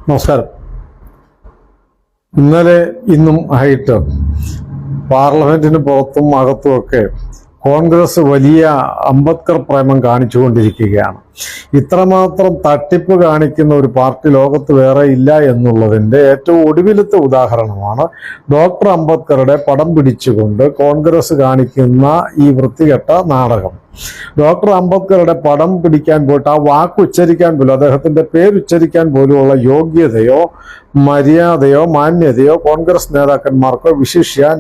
നമസ്കാരം. ഇന്നലെ ഇന്നും ആയിട്ട് പാർലമെന്റിന് പുറത്തും അകത്തുമൊക്കെ കോൺഗ്രസ് വലിയ അംബേദ്കർ പ്രേമം കാണിച്ചുകൊണ്ടിരിക്കുകയാണ്. ഇത്രമാത്രം തട്ടിപ്പ് കാണിക്കുന്ന ഒരു പാർട്ടി ലോകത്ത് വേറെ ഇല്ല എന്നുള്ളതിൻ്റെ ഏറ്റവും ഒടുവിലത്തെ ഉദാഹരണമാണ് ഡോക്ടർ അംബേദ്കറുടെ പടം പിടിച്ചുകൊണ്ട് കോൺഗ്രസ് കാണിക്കുന്ന ഈ വൃത്തികെട്ട നാടകം. ഡോക്ടർ അംബേദ്കറുടെ പടം പിടിക്കാൻ പോയിട്ട് ആ വാക്ക് ഉച്ചരിക്കാൻ പോലും, അദ്ദേഹത്തിന്റെ പേരുച്ചരിക്കാൻ പോലുമുള്ള യോഗ്യതയോ മര്യാദയോ മാന്യതയോ കോൺഗ്രസ് നേതാക്കന്മാർക്കോ വിശിഷ്യ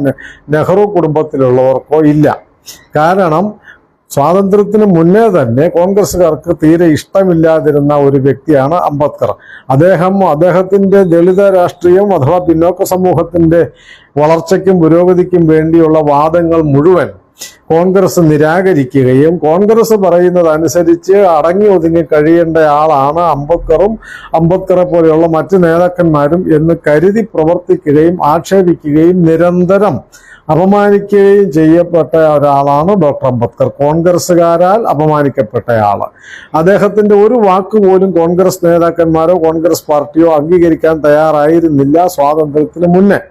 നെഹ്റു കുടുംബത്തിലുള്ളവർക്കോ ഇല്ല. കാരണം സ്വാതന്ത്ര്യത്തിന് മുന്നേ തന്നെ കോൺഗ്രസ്സുകാർക്ക് തീരെ ഇഷ്ടമില്ലാതിരുന്ന ഒരു വ്യക്തിയാണ് അംബേദ്കർ. അദ്ദേഹത്തിന്റെ ദളിത രാഷ്ട്രീയം അഥവാ പിന്നോക്ക സമൂഹത്തിന്റെ വളർച്ചയ്ക്കും പുരോഗതിക്കും വേണ്ടിയുള്ള വാദങ്ങൾ മുഴുവൻ കോൺഗ്രസ് നിരാകരിക്കുകയും കോൺഗ്രസ് പറയുന്നതനുസരിച്ച് അടങ്ങി ഒതുങ്ങി കഴിയേണ്ട ആളാണ് അംബേദ്കറും അംബേദ്കറെ പോലെയുള്ള മറ്റ് നേതാക്കന്മാരും എന്ന് കരുതി പ്രവർത്തിക്കുകയും ആക്ഷേപിക്കുകയും നിരന്തരം അപമാനിക്കുകയും ചെയ്യപ്പെട്ട ഒരാളാണ് ഡോക്ടർ അംബേദ്കർ. കോൺഗ്രസ്സുകാരാൽ അപമാനിക്കപ്പെട്ടയാള്. അദ്ദേഹത്തിന്റെ ഒരു വാക്ക് പോലും കോൺഗ്രസ് നേതാക്കന്മാരോ കോൺഗ്രസ് പാർട്ടിയോ അംഗീകരിക്കാൻ തയ്യാറായിരുന്നില്ല സ്വാതന്ത്ര്യത്തിന് മുന്നേ.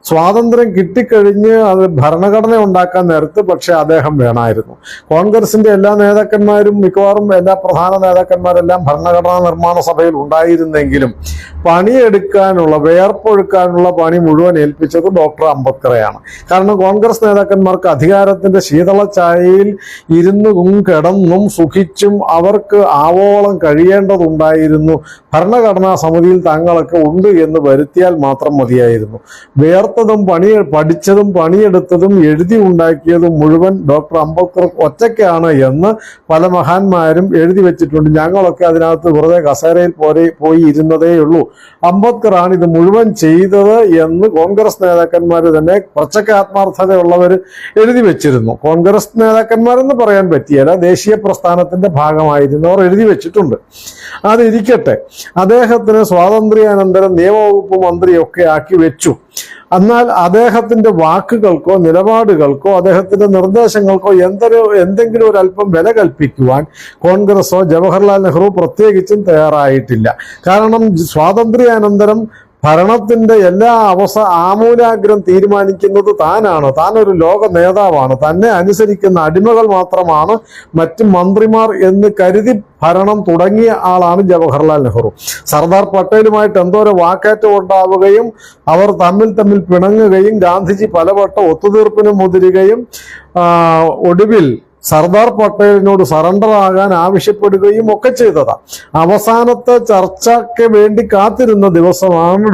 സ്വാതന്ത്ര്യം കിട്ടിക്കഴിഞ്ഞ് അത് ഭരണഘടന ഉണ്ടാക്കാൻ നേരത്ത് പക്ഷെ അദ്ദേഹം വേണമായിരുന്നു. കോൺഗ്രസിന്റെ എല്ലാ നേതാക്കന്മാരും, മിക്കവാറും എല്ലാ പ്രധാന നേതാക്കന്മാരെല്ലാം ഭരണഘടനാ നിർമ്മാണ സഭയിൽ ഉണ്ടായിരുന്നെങ്കിലും പണിയെടുക്കാനുള്ള, വേർപ്പൊഴുക്കാനുള്ള പണി മുഴുവൻ ഏൽപ്പിച്ചത് ഡോക്ടർ അംബേദ്കറെയാണ്. കാരണം കോൺഗ്രസ് നേതാക്കന്മാർക്ക് അധികാരത്തിന്റെ ശീതളച്ചായയിൽ ഇരുന്നും കിടന്നും സുഖിച്ചും അവർക്ക് ആവോളം കഴിയേണ്ടതുണ്ടായിരുന്നു. ഭരണഘടനാ സമിതിയിൽ തങ്ങളൊക്കെ ഉണ്ട് എന്ന് വരുത്തിയാൽ മാത്രം മതിയായിരുന്നു. പഠിച്ചതും പണിയെടുത്തതും എഴുതി ഉണ്ടാക്കിയതും മുഴുവൻ ഡോക്ടർ അംബേദ്കർ ഒറ്റയ്ക്കാണ് എന്ന് പല മഹാന്മാരും എഴുതി വെച്ചിട്ടുണ്ട്. ഞങ്ങളൊക്കെ അതിനകത്ത് വെറുതെ കസേരയിൽ പോയി ഇരുന്നതേ ഉള്ളൂ, അംബേദ്കറാണ് ഇത് മുഴുവൻ ചെയ്തത് എന്ന് കോൺഗ്രസ് നേതാക്കന്മാർ തന്നെ കുറച്ചൊക്കെ ആത്മാർത്ഥതയുള്ളവർ എഴുതി വെച്ചിരുന്നു. കോൺഗ്രസ് നേതാക്കന്മാരെന്ന് പറയാൻ പറ്റിയല്ല, ദേശീയ പ്രസ്ഥാനത്തിന്റെ ഭാഗമായിരുന്നവർ എഴുതി വെച്ചിട്ടുണ്ട്. അതിരിക്കട്ടെ, അദ്ദേഹത്തിന് സ്വാതന്ത്ര്യാനന്തരം നിയമവകുപ്പ് മന്ത്രിയൊക്കെ ആക്കി വെച്ചു. എന്നാൽ അദ്ദേഹത്തിന്റെ വാക്കുകൾക്കോ നിലപാടുകൾക്കോ അദ്ദേഹത്തിന്റെ നിർദ്ദേശങ്ങൾക്കോ എന്തെങ്കിലും ഒരു അല്പം വില കൽപ്പിക്കുവാൻ കോൺഗ്രസോ ജവഹർലാൽ നെഹ്റു പ്രത്യേകിച്ചും തയ്യാറായിട്ടില്ല. കാരണം സ്വാതന്ത്ര്യാനന്തരം ഭരണത്തിന്റെ എല്ലാ ആമൂലാഗ്രം തീരുമാനിക്കുന്നത് താനാണ്. താനൊരു ലോക നേതാവാണ്. തന്നെ അനുസരിക്കുന്ന അടിമകൾ മാത്രമാണ് മറ്റ് മന്ത്രിമാർ എന്ന് കരുതി ഭരണം തുടങ്ങിയ ആളാണ് ജവഹർലാൽ നെഹ്റു. സർദാർ പട്ടേലുമായിട്ട് എന്തോരം വാക്കേറ്റം ഉണ്ടാവുകയും അവർ തമ്മിൽ പിണങ്ങുകയും ഗാന്ധിജി പലവട്ടം ഒത്തുതീർപ്പിന് മുതിരുകയും ഒടുവിൽ സർദാർ പട്ടേലിനോട് സറണ്ടർ ആകാൻ ആവശ്യപ്പെടുകയും ഒക്കെ ചെയ്തതാ. അവസാനത്തെ ചർച്ചയ്ക്ക് വേണ്ടി കാത്തിരുന്ന ദിവസമാണ്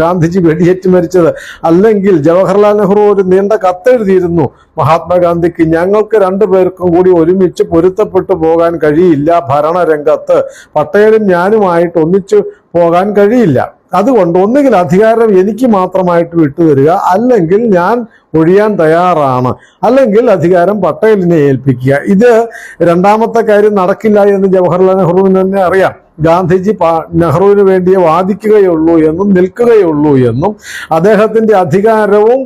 ഗാന്ധിജി വെടിയേറ്റ് മരിച്ചത്. അല്ലെങ്കിൽ ജവഹർലാൽ നെഹ്റു ഒരു നീണ്ട കത്തെഴുതിയിരുന്നു മഹാത്മാഗാന്ധിക്ക്, ഞങ്ങൾക്ക് രണ്ടുപേർക്കും കൂടി ഒരുമിച്ച് പൊരുത്തപ്പെട്ടു പോകാൻ കഴിയില്ല ഭരണരംഗത്ത്, പട്ടേലും ഞാനുമായിട്ട് ഒന്നിച്ചു പോകാൻ കഴിയില്ല. അതുകൊണ്ട് ഒന്നുകിൽ അധികാരം എനിക്ക് മാത്രമായിട്ട് വിട്ടുതരിക, അല്ലെങ്കിൽ ഞാൻ ഒഴിയാൻ തയ്യാറാണ്, അല്ലെങ്കിൽ അധികാരം പട്ടേലിനെ ഏൽപ്പിക്കുക. ഇത് രണ്ടാമത്തെ കാര്യം നടക്കില്ല എന്ന് ജവഹർലാൽ നെഹ്റുവിന് തന്നെ അറിയാം. ഗാന്ധിജി നെഹ്റുവിന് വേണ്ടിയേ വാദിക്കുകയുള്ളൂ എന്നും നിൽക്കുകയുള്ളൂ എന്നും അദ്ദേഹത്തിന്റെ അധികാരവും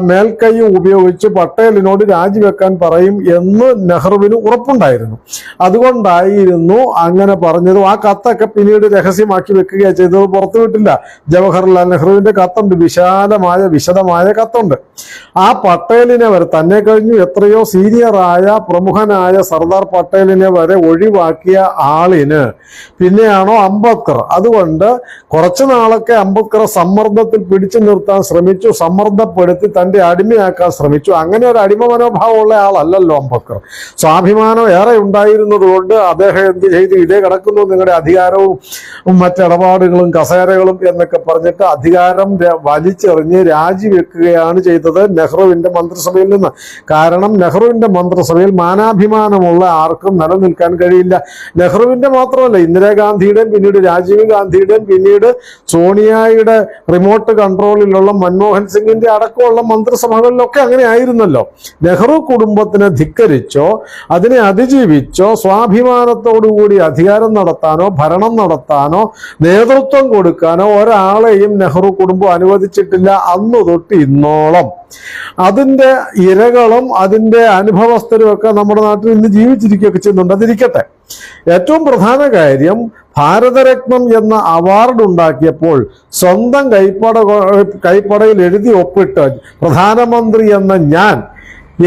മേൽക്കൈയും ഉപയോഗിച്ച് പട്ടേലിനോട് രാജിവെക്കാൻ പറയും എന്ന് നെഹ്റുവിന് ഉറപ്പുണ്ടായിരുന്നു. അതുകൊണ്ടായിരുന്നു അങ്ങനെ പറഞ്ഞതും. ആ കത്തൊക്കെ പിന്നീട് രഹസ്യമാക്കി വെക്കുകയാണ് ചെയ്തത്, പുറത്തുവിട്ടില്ല. ജവഹർലാൽ നെഹ്റുവിന്റെ കത്തുണ്ട്, വിശദമായ കത്തുണ്ട്. ആ പട്ടേലിനെ വരെ, തന്നെ കഴിഞ്ഞു എത്രയോ സീനിയറായ പ്രമുഖനായ സർദാർ പട്ടേലിനെ വരെ ഒഴിവാക്കിയ ആളിന് പിന്നെയാണോ അംബേദ്കർ? അതുകൊണ്ട് കുറച്ചു നാളൊക്കെ അംബേദ്കറെ സമ്മർദ്ദത്തിൽ പിടിച്ചു നിർത്താൻ ശ്രമിച്ചു, സമ്മർദ്ദപ്പെടുത്തി തന്റെ അടിമയാക്കാൻ ശ്രമിച്ചു. അങ്ങനെ ഒരു അടിമ മനോഭാവമുള്ള ആളല്ലല്ലോ അംബേദ്കർ. സ്വാഭിമാനം ഏറെ ഉണ്ടായിരുന്നത് കൊണ്ട് അദ്ദേഹം എന്ത് ചെയ്തു? ഇതേ കിടക്കുന്നു നിങ്ങളുടെ അധികാരവും മറ്റിടപാടുകളും കസേരകളും എന്നൊക്കെ പറഞ്ഞിട്ട് അധികാരം വലിച്ചെറിഞ്ഞ് രാജിവെക്കുകയാണ് ചെയ്തത് നെഹ്റുവിന്റെ മന്ത്രിസഭയിൽ നിന്ന്. കാരണം നെഹ്റുവിന്റെ മന്ത്രിസഭയിൽ മാനാഭിമാനമുള്ള ആർക്കും നിലനിൽക്കാൻ കഴിയില്ല. നെഹ്റുവിന്റെ മാത്രമല്ല, ഇന്ദിരാഗാന്ധിയുടെയും പിന്നീട് രാജീവ് ഗാന്ധിയുടെയും പിന്നീട് സോണിയയുടെ റിമോട്ട് കൺട്രോളിലുള്ള മൻമോഹൻ സിംഗിന്റെ അടക്കമുള്ള മന്ത്രിസഭകളിലൊക്കെ അങ്ങനെ ആയിരുന്നല്ലോ. നെഹ്റു കുടുംബത്തിനെ ധിക്കരിച്ചോ അതിനെ അതിജീവിച്ചോ സ്വാഭിമാനത്തോടുകൂടി അധികാരം നടത്താനോ ഭരണം നടത്താനോ നേതൃത്വം കൊടുക്കാനോ ഒരാളെയും നെഹ്റു കുടുംബം അനുവദിച്ചിട്ടില്ല അന്ന് തൊട്ട് ഇന്നോളം. അതിന്റെ ഇരകളും അതിന്റെ അനുഭവസ്ഥരും ഒക്കെ നമ്മുടെ നാട്ടിൽ ഇന്ന് ജീവിച്ചിരിക്കുകയൊക്കെ ചെയ്യുന്നുണ്ട്. അതിരിക്കട്ടെ. ഏറ്റവും പ്രധാന കാര്യം, ഭാരതരത്നം എന്ന അവാർഡ് ഉണ്ടാക്കിയപ്പോൾ സ്വന്തം കൈപ്പടയിൽ എഴുതി ഒപ്പിട്ട് പ്രധാനമന്ത്രി എന്ന ഞാൻ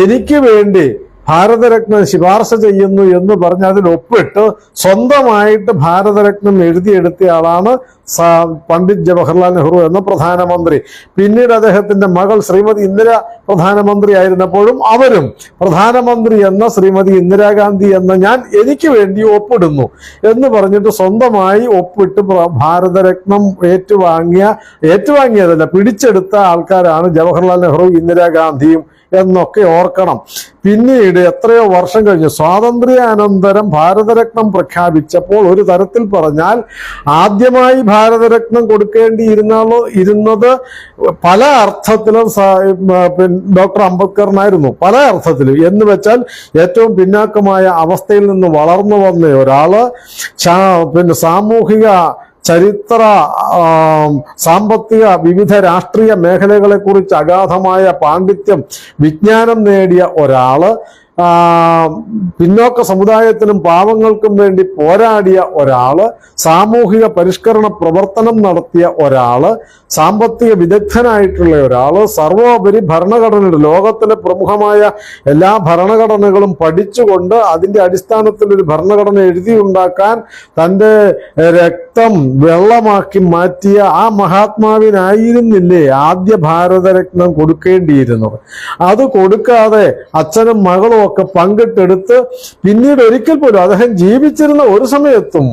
എനിക്ക് വേണ്ടി ഭാരതരത്നം ശുപാർശ ചെയ്യുന്നു എന്ന് പറഞ്ഞ് അതിൽ ഒപ്പിട്ട് സ്വന്തമായിട്ട് ഭാരതരത്നം എഴുതിയെടുത്തയാളാണ് പണ്ഡിറ്റ് ജവഹർലാൽ നെഹ്റു എന്ന പ്രധാനമന്ത്രി. പിന്നീട് അദ്ദേഹത്തിന്റെ മകൾ ശ്രീമതി ഇന്ദിര പ്രധാനമന്ത്രി ആയിരുന്നപ്പോഴും അവരും പ്രധാനമന്ത്രി എന്ന ശ്രീമതി ഇന്ദിരാഗാന്ധി എന്ന ഞാൻ എനിക്ക് വേണ്ടി ഒപ്പിടുന്നു എന്ന് പറഞ്ഞിട്ട് സ്വന്തമായി ഒപ്പിട്ട് ഭാരതരത്നം ഏറ്റുവാങ്ങിയതല്ല, പിടിച്ചെടുത്ത ആൾക്കാരാണ് ജവഹർലാൽ നെഹ്റു, ഇന്ദിരാഗാന്ധിയും എന്നൊക്കെ ഓർക്കണം. പിന്നീട് എത്രയോ വർഷം കഴിഞ്ഞ് സ്വാതന്ത്ര്യാനന്തരം ഭാരതരത്നം പ്രഖ്യാപിച്ചപ്പോൾ ഒരു തരത്തിൽ പറഞ്ഞാൽ ആദ്യമായി ഭാരതരത്നം ഇരുന്നത് പല അർത്ഥത്തിലും ഡോക്ടർ അംബേദ്കറിനായിരുന്നു. പല അർത്ഥത്തിലും എന്ന് വെച്ചാൽ ഏറ്റവും പിന്നാക്കമായ അവസ്ഥയിൽ നിന്ന് വളർന്നു വന്ന ഒരാള്, സാമൂഹിക, ചരിത്ര, സാമ്പത്തിക, വിവിധ രാഷ്ട്രീയ മേഖലകളെ കുറിച്ച് അഗാധമായ പാണ്ഡിത്യം, വിജ്ഞാനം നേടിയ ഒരാള്, പിന്നോക്ക സമുദായത്തിനും പാവങ്ങൾക്കും വേണ്ടി പോരാടിയ ഒരാള്, സാമൂഹിക പരിഷ്കരണ പ്രവർത്തനം നടത്തിയ ഒരാള്, സാമ്പത്തിക വിദഗ്ധനായിട്ടുള്ള ഒരാള്, സർവോപരി ഭരണഘടനയുടെ ലോകത്തിലെ പ്രമുഖമായ എല്ലാ ഭരണഘടനകളും പഠിച്ചുകൊണ്ട് അതിന്റെ അടിസ്ഥാനത്തിൽ ഒരു ഭരണഘടന എഴുതിയുണ്ടാക്കാൻ തൻ്റെ രക്തം വെള്ളമാക്കി മാറ്റിയ ആ മഹാത്മാവിനായിരുന്നില്ലേ ആദ്യ ഭാരതരത്നം കൊടുക്കേണ്ടിയിരുന്നത്? അത് കൊടുക്കാതെ അച്ഛനും മകളും ഒക്കെ പങ്കിട്ടെടുത്ത് പിന്നീട് ഒരിക്കൽ പോലും അദ്ദേഹം ജീവിച്ചിരുന്ന ഒരു സമയത്തും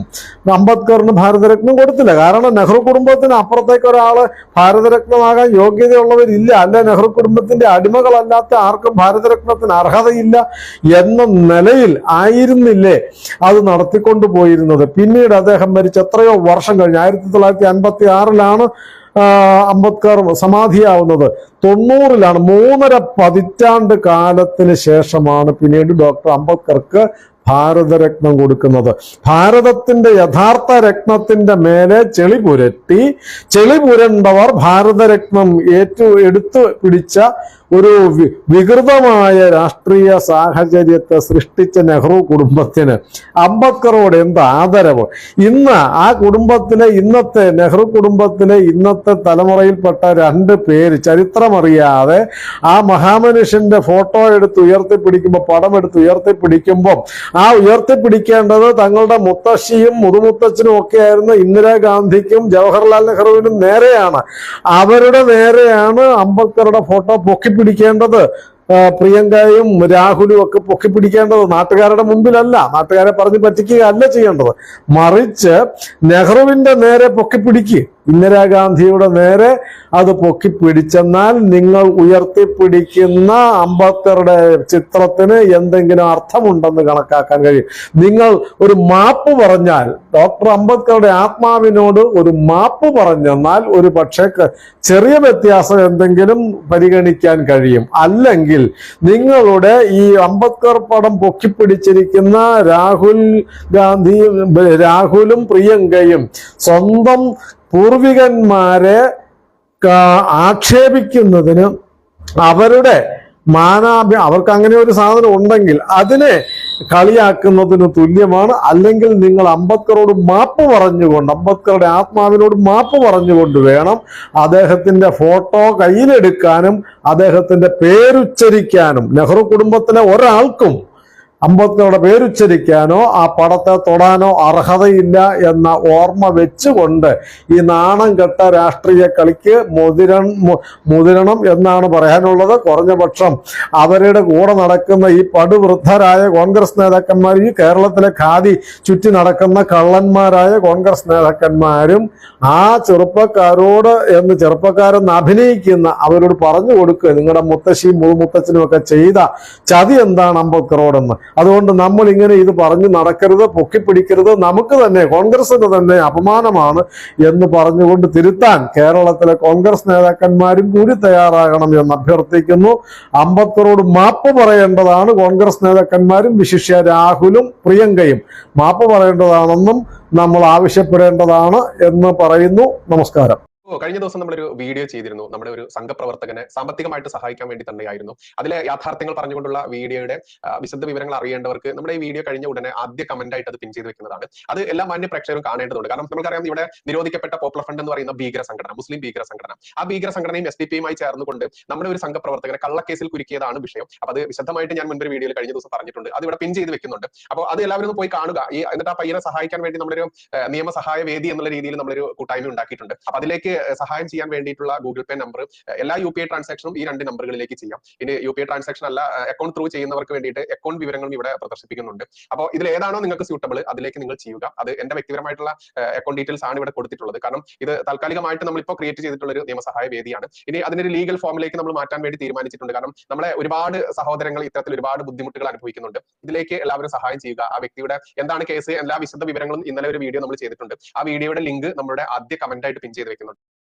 അംബേദ്കറിന് ഭാരതരത്നം കൊടുത്തില്ല. കാരണം നെഹ്റു കുടുംബത്തിന് അപ്പുറത്തേക്ക് ഒരാള് ഭാരതരത്നമാകാൻ യോഗ്യതയുള്ളവരില്ല, അല്ല നെഹ്റു കുടുംബത്തിന്റെ അടിമകളല്ലാത്ത ആർക്കും ഭാരതരത്നത്തിന് അർഹതയില്ല എന്ന നിലയിൽ ആയിരുന്നില്ലേ അത് നടത്തിക്കൊണ്ടു പോയിരുന്നത്. പിന്നീട് അദ്ദേഹം മരിച്ച എത്രയോ വർഷം കഴിഞ്ഞ് 1956 അംബേദ്കർ സമാധിയാവുന്നത് 90-ലാണ്. 3.5 പതിറ്റാണ്ട് കാലത്തിന് ശേഷമാണ് പിന്നീട് ഡോക്ടർ അംബേദ്കർക്ക് ഭാരതരത്നം കൊടുക്കുന്നത്. ഭാരതത്തിന്റെ യഥാർത്ഥ രത്നത്തിന്റെ മേലെ ചെളി പുരണ്ടവർ ഭാരതരത്നം എടുത്തു പിടിച്ച ഒരു വികൃതമായ രാഷ്ട്രീയ സാഹചര്യത്തെ സൃഷ്ടിച്ച നെഹ്റു കുടുംബത്തിന് അംബേദ്കറോട് എന്ത് ആദരവ്! ഇന്ന് ആ കുടുംബത്തിലെ നെഹ്റു കുടുംബത്തിലെ ഇന്നത്തെ തലമുറയിൽപ്പെട്ട 2 പേര് ചരിത്രമറിയാതെ ആ മഹാമനുഷ്യന്റെ ഫോട്ടോ എടുത്ത് ഉയർത്തിപ്പിടിക്കുമ്പോൾ, പടം എടുത്ത് ഉയർത്തിപ്പിടിക്കുമ്പോൾ ആ ഉയർത്തിപ്പിടിക്കേണ്ടത് തങ്ങളുടെ മുത്തശ്ശിയും മുതുമുത്തച്ഛനും ഒക്കെ ആയിരുന്ന ഇന്ദിരാഗാന്ധിക്കും ജവഹർലാൽ നെഹ്റുവിനും നേരെയാണ്. അവരുടെ നേരെയാണ് അംബേദ്കറുടെ ഫോട്ടോ പൊക്കിപ്പിടിക്കേണ്ടത്. പ്രിയങ്കയും രാഹുലും ഒക്കെ പൊക്കിപ്പിടിക്കേണ്ടത് നാട്ടുകാരുടെ മുമ്പിലല്ല, നാട്ടുകാരെ പറഞ്ഞ് പറ്റിക്കുകയല്ല ചെയ്യേണ്ടത്. മറിച്ച് നെഹ്റുവിന്റെ നേരെ പൊക്കിപ്പിടിക്കുക, ഇന്ദിരാഗാന്ധിയുടെ നേരെ അത് പൊക്കിപ്പിടിച്ചെന്നാൽ നിങ്ങൾ ഉയർത്തിപ്പിടിക്കുന്ന അംബേദ്കറുടെ ചിത്രത്തിന് എന്തെങ്കിലും അർത്ഥമുണ്ടെന്ന് കണക്കാക്കാൻ കഴിയും. നിങ്ങൾ ഒരു മാപ്പ് പറഞ്ഞാൽ, ഡോക്ടർ അംബേദ്കറുടെ ആത്മാവിനോട് ഒരു മാപ്പ് പറഞ്ഞെന്നാൽ ഒരു പക്ഷേ ചെറിയ വ്യത്യാസം എന്തെങ്കിലും പരിഗണിക്കാൻ കഴിയും. അല്ലെങ്കിൽ നിങ്ങളുടെ ഈ അംബേദ്കർ പടം പൊക്കിപ്പിടിച്ചിരിക്കുന്ന രാഹുലും പ്രിയങ്കയും സ്വന്തം പൂർവികന്മാരെ ആക്ഷേപിക്കുന്നതിന്, അവരുടെ അവർക്ക് അങ്ങനെ ഒരു സാധനം ഉണ്ടെങ്കിൽ അതിനെ കളിയാക്കുന്നതിന് തുല്യമാണ്. അല്ലെങ്കിൽ നിങ്ങൾ അംബേദ്കറോട് മാപ്പ് പറഞ്ഞുകൊണ്ട്, അംബേദ്കറുടെ ആത്മാവിനോട് മാപ്പ് പറഞ്ഞുകൊണ്ട് വേണം അദ്ദേഹത്തിന്റെ ഫോട്ടോ കയ്യിലെടുക്കാനും അദ്ദേഹത്തിന്റെ പേരുച്ചരിക്കാനും. നെഹ്റു കുടുംബത്തിലെ ഒരാൾക്കും അംബേദ്കറുടെ പേരുച്ചരിക്കാനോ ആ പടത്തെ തൊടാനോ അർഹതയില്ല എന്ന ഓർമ്മ വെച്ചുകൊണ്ട് ഈ നാണം കെട്ട രാഷ്ട്രീയ കളിക്ക് മുതിരണം എന്നാണ് പറയാനുള്ളത്. കുറഞ്ഞ പക്ഷം അവരുടെ കൂടെ നടക്കുന്ന ഈ പടുവൃദ്ധരായ കോൺഗ്രസ് നേതാക്കന്മാർ, ഈ കേരളത്തിലെ ഖാദി ചുറ്റി നടക്കുന്ന കള്ളന്മാരായ കോൺഗ്രസ് നേതാക്കന്മാരും ആ ചെറുപ്പക്കാരെന്ന് അഭിനയിക്കുന്ന അവരോട് പറഞ്ഞു കൊടുക്കുക, നിങ്ങളുടെ മുത്തശ്ശിയും മുത്തച്ഛനും ഒക്കെ ചെയ്ത ചതി എന്താണ് അംബേദ്കറോടെന്ന്. അതുകൊണ്ട് നമ്മൾ ഇങ്ങനെ ഇത് പറഞ്ഞു നടക്കരുത്, പൊക്കിപ്പിടിക്കരുത്, നമുക്ക് തന്നെ കോൺഗ്രസിന് തന്നെ അപമാനമാണ് എന്ന് പറഞ്ഞുകൊണ്ട് തിരുത്താൻ കേരളത്തിലെ കോൺഗ്രസ് നേതാക്കന്മാരും കൂടി തയ്യാറാകണം എന്ന് അഭ്യർത്ഥിക്കുന്നു. അംബേദ്കറോട് മാപ്പ് പറയേണ്ടതാണ് കോൺഗ്രസ് നേതാക്കന്മാരും, വിശിഷ്യ രാഹുലും പ്രിയങ്കയും മാപ്പ് പറയേണ്ടതാണെന്നും നമ്മൾ ആവശ്യപ്പെടേണ്ടതാണ് എന്ന് പറയുന്നു. നമസ്കാരം. കഴിഞ്ഞ ദിവസം നമ്മളൊരു വീഡിയോ ചെയ്തിരുന്നു. നമ്മുടെ ഒരു സംഘപ്രവർത്തകനെ സാമ്പത്തികമായിട്ട് സഹായിക്കാൻ വേണ്ടി തന്നെയായിരുന്നു. അതിലെ യാഥാർത്ഥ്യങ്ങൾ പറഞ്ഞുകൊണ്ടുള്ള വീഡിയോയുടെ വിശദ വിവരങ്ങൾ അറിയേണ്ടവർക്ക് നമ്മുടെ ഈ വീഡിയോ കഴിഞ്ഞ ഉടനെ ആദ്യ കമന്റ് ആയിട്ട് അത് പിൻ ചെയ്ത് വെക്കുന്നതാണ്. അത് എല്ലാ മാന്യ പ്രേക്ഷകരും കാണേണ്ടതുണ്ട്. കാരണം നമുക്കറിയാം, ഇവിടെ നിരോധിക്കപ്പെട്ട പോപ്പുലർ ഫ്രണ്ട് എന്ന് പറയുന്ന ഭീകര സംഘടന, മുസ്ലിം ഭീകര സംഘടന, ആ ഭീകര സംഘടനയും SDP-യുമായി ചേർന്നുകൊണ്ട് നമ്മുടെ ഒരു സംഘപ്രവർത്തകനെ കള്ളക്കേസിൽ കുരുക്കിയതാണ് വിഷയം. അപ്പൊ അത് വിശദമായിട്ട് ഞാൻ മുൻപൊരു വീഡിയോയിൽ കഴിഞ്ഞ ദിവസം പറഞ്ഞിട്ടുണ്ട്. അത് ഇവിടെ പിൻ ചെയ്ത് വെക്കുന്നുണ്ട്. അപ്പോൾ അത് എല്ലാവരും ഒന്ന് പോയി കാണുക. എന്നിട്ട് ആ പയ്യനെ സഹായിക്കാൻ വേണ്ടി നമ്മളൊരു നിയമസഹായ വേദി എന്നുള്ള രീതിയിൽ നമ്മളൊരു കൂട്ടായ്മ ഉണ്ടാക്കിയിട്ടുണ്ട്. അപ്പൊ അതിലേക്ക് സഹായം ചെയ്യാൻ വേണ്ടിയിട്ടുള്ള ഗൂഗിൾ പേ നമ്പർ, എല്ലാ UPI ട്രാൻസാക്ഷനും ഈ 2 നമ്പറുകളിലേക്ക് ചെയ്യാം. ഇനി UPI ട്രാൻസാക്ഷൻ അല്ല, അക്കൗണ്ട് ത്രൂ ചെയ്യുന്നവർക്ക് വേണ്ടിയിട്ട് അക്കൗണ്ട് വിവരങ്ങളും ഇവിടെ പ്രദർശിപ്പിക്കുന്നുണ്ട്. അപ്പോൾ ഇതിൽ ഏതാണോ നിങ്ങൾക്ക് സ്യൂട്ടബിൾ അതിലേക്ക് നിങ്ങൾ ചെയ്യുക. അത് എന്റെ വ്യക്തിപരമായിട്ടുള്ള അക്കൗണ്ട് ഡീറ്റെയിൽസ് ആണ് ഇവിടെ കൊടുത്തിട്ടുള്ളത്. കാരണം ഇത് താൽക്കാലികമായിട്ട് നമ്മളിപ്പോൾ ക്രിയേറ്റ് ചെയ്തിട്ടുള്ള ഒരു നിയമസഹായ വേദിയാണ്. ഇനി അതിനൊരു ലീഗൽ ഫോമിലേക്ക് നമ്മൾ മാറ്റാൻ വേണ്ടി തീരുമാനിച്ചിട്ടുണ്ട്. കാരണം നമ്മളെ ഒരുപാട് സഹോദരങ്ങൾ ഇത്തരത്തിൽ ഒരുപാട് ബുദ്ധിമുട്ടുകൾ അനുഭവിക്കുന്നുണ്ട്. ഇതിലേക്ക് എല്ലാവരും സഹായം ചെയ്യുക. ആ വ്യക്തിയുടെ എന്താണ് കേസ്, എല്ലാ വിശദ വിവരങ്ങളും ഇന്നലെ ഒരു വീഡിയോ നമ്മൾ ചെയ്തിട്ടുണ്ട്. ആ വീഡിയോയുടെ ലിങ്ക് നമ്മുടെ ആദ്യ കമന്റ് ആയിട്ട് പിൻ ചെയ്ത് വെക്കുന്നുണ്ട്.